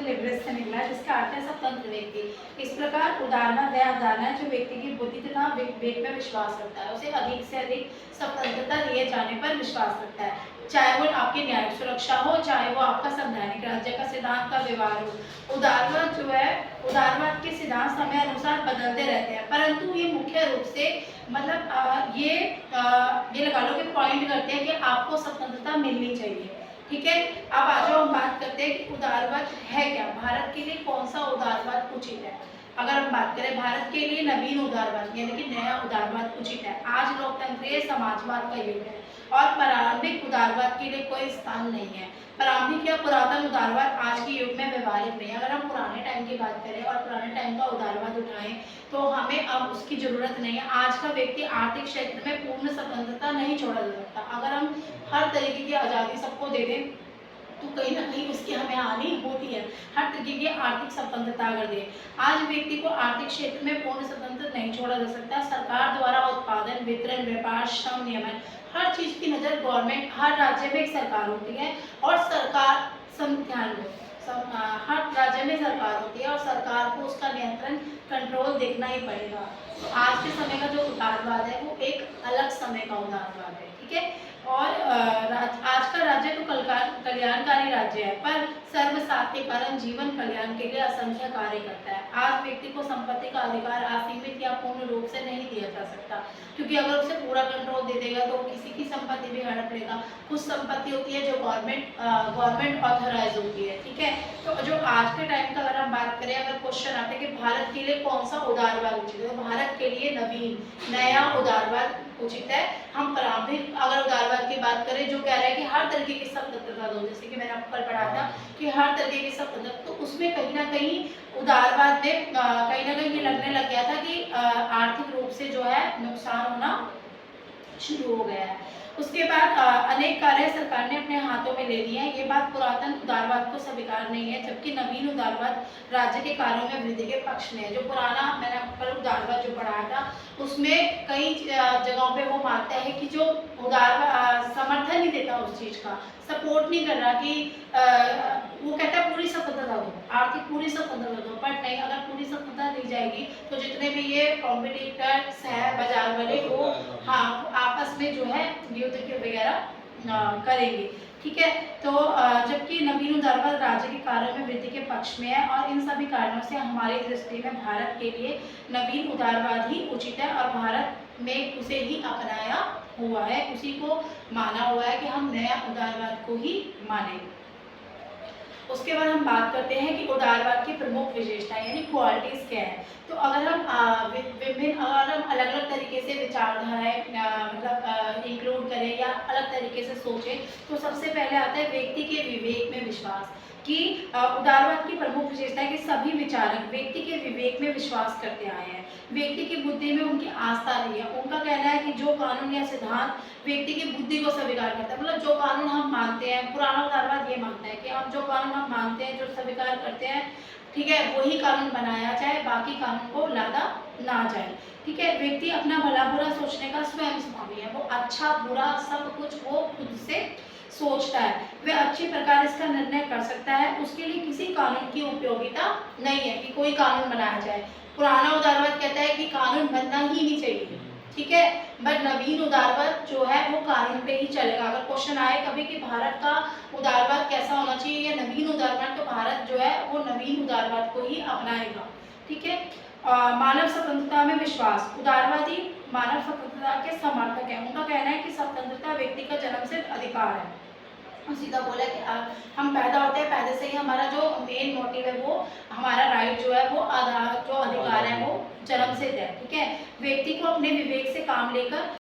मुझे लिबरस से निकला है, जिसका अर्थ है स्वतंत्र व्यक्ति। इस प्रकार उदारवाद यह अवधारणा है जो व्यक्ति की बुद्धि तथा विवेक में विश्वास रखता है, उसे अधिक से अधिक स्वतंत्रता दिए जाने पर विश्वास रखता है, चाहे वो आपकी न्यायिक सुरक्षा हो, चाहे वो आपका संवैधानिक राज्य का सिद्धांत का व्यवहार हो। उदारवाद जो है, उदारवाद के सिद्धांत समय अनुसार बदलते रहते हैं, परंतु ये मुख्य रूप से मतलब ये लगा लो कि पॉइंट करते हैं कि आपको स्वतंत्रता मिलनी चाहिए। ठीक है, अब आ जाओ हम बात करते हैं कि उदारवाद है क्या, भारत के लिए कौन सा उदारवाद उचित है। अगर हम बात करें भारत के लिए नवीन उदारवाद यानी कि नया उदारवाद उचित है। आज लोकतंत्रीय समाजवाद का युग है और प्रारंभिक उदारवाद के लिए कोई स्थान नहीं है। प्रारंभिक या पुरातन उदारवाद आज के युग में व्यवहारिक नहीं है। अगर हम पुराने टाइम की बात करें और पुराने टाइम का उदारवाद उठाएं तो हमें अब उसकी जरूरत नहीं है। आज का व्यक्ति आर्थिक क्षेत्र में पूर्ण स्वतंत्रता नहीं छोड़ा जा सकता। अगर हम हर तरीके की आज़ादी सबको दे दें तो कहीं ना कहीं उसकी हमें हानि होती है। हर तरीके की आर्थिक स्वतंत्रता अगर दे, आज व्यक्ति को आर्थिक क्षेत्र में पूर्ण स्वतंत्र नहीं छोड़ा जा सकता। सरकार द्वारा उत्पादन, वितरण, व्यापार, श्रम नियमन, हर चीज की नजर गवर्नमेंट, हर राज्य में एक सरकार होती है और सरकार ध्यान दो, हर राज्य में सरकार होती है और सरकार को उसका नियंत्रण, कंट्रोल देखना ही पड़ेगा। तो आज के समय का जो उदारवाद है वो एक अलग समय का उदारवाद है। ठीक है, और आज का राज्य तो कल्याणकारी राज्य है, पर सर्वसाधारण जीवन कल्याण के लिए असंख्य कार्य करता है। आज व्यक्ति को संपत्ति का अधिकार असीमित या पूर्ण रूप से नहीं दिया जा सकता, क्योंकि अगर उसे पूरा कंट्रोल दे देगा तो किसी की संपत्ति भी हड़प लेगा। कुछ संपत्ति होती है जो गवर्नमेंट ऑथराइज होती है। ठीक है, तो जो आज के टाइम का अगर हम बात करें, अगर क्वेश्चन आते हैं कि भारत के लिए कौन सा उदारवाद उचित है, तो भारत के लिए नवीन नया उदारवाद उचित है। हम प्रारंभिक अगर उदारवाद की बात करें जो कह रहा है कि हर तरीके की स्वतंत्रता दो, जैसे कि मैंने आपको कल पढ़ा था कि हर तरीके की स्वतंत्रता, तो उसमें कहीं ना कहीं उदारवाद में कहीं ना कहीं ये लगने लग गया था कि आर्थिक रूप से जो है नुकसान होना शुरू हो गया है। उसके बाद अनेक कार्य सरकार ने अपने हाथों में ले लिए हैं। ये बात पुरातन उदारवाद को स्वीकार नहीं है, जबकि नवीन उदारवाद राज्य के कार्यों में वृद्धि के पक्ष में है। जो पुराना मैंने कल उदारवाद जो पढ़ाया था उसमें कई जगहों पे वो मानता है कि जो उदारवाद समर्थन नहीं देता उस चीज का, सपोर्ट नहीं कर रहा कि वो कहता है पूरी स्वतंत्रता दो, आर्थिक पूरी स्वतंत्रता दो, बट नहीं, अगर पूरी स्वतंत्रता दी जाएगी तो जितने भी ये कॉम्पिटिटर्स है बाजार वाले वो हाँ आपस में जो है युद्ध के वगैरह करेंगे। ठीक है, तो जबकि नवीन उदारवाद राज्य के कार्यों में वृद्धि के पक्ष में है और इन सभी कारणों से हमारी दृष्टि में भारत के लिए नवीन उदारवाद ही उचित है और भारत में उसे ही अपनाया हुआ है, उसी को माना हुआ है कि हम नया उदारवाद को ही माने। उसके बाद हम बात करते हैं कि उदारवाद की प्रमुख विशेषताएं यानी क्वालिटीज क्या है। तो अगर हम विभिन्न अगर हम अलग अलग तरीके से विचारधाराएं मतलब इंक्लूड करें या अलग तरीके से सोचें, तो सबसे पहले आता है व्यक्ति के विवेक में विश्वास। कि उदारवाद की प्रमुख विशेषता है कि सभी विचारक व्यक्ति के विवेक में विश्वास करते आए हैं, व्यक्ति की बुद्धि में उनकी आस्था नहीं है। उनका कहना है कि जो कानून या सिद्धांत व्यक्ति की बुद्धि को स्वीकार करता है, मतलब जो कानून हम मानते हैं, पुराना उदारवाद ये मानता है कि हम जो कानून हम मानते हैं, जो स्वीकार करते हैं, ठीक है, वही कानून बनाया जाए, बाकी कानून को लादा ना जाए। ठीक है, व्यक्ति अपना भला बुरा सोचने का स्वयं स्वामी है, वो अच्छा बुरा सब कुछ वो खुद से सोचता है, वह अच्छी प्रकार इसका निर्णय कर सकता है। उसके लिए किसी कानून की उपयोगिता नहीं है कि कोई कानून बनाया जाए। पुराना उदारवाद कहता है कि कानून बनना ही नहीं चाहिए। ठीक है, बट नवीन उदारवाद जो है वो कानून पे ही चलेगा। अगर क्वेश्चन आए कभी कि भारत का उदारवाद कैसा होना चाहिए या नवीन उदारवाद, तो भारत जो है वो नवीन उदारवाद को ही अपनाएगा। ठीक है, मानव स्वतंत्रता में विश्वास। उदारवादी मानव स्वतंत्रता के समर्थक है। उनका कहना है कि स्वतंत्रता व्यक्ति का जन्मसिद्ध अधिकार है। सीधा बोला कि हम पैदा होते हैं, पैदा से ही हमारा जो मेन मोटिव है वो हमारा राइट जो है वो जो अधिकार है वो जन्मसिद्ध है। ठीक है, व्यक्ति को अपने विवेक से काम लेकर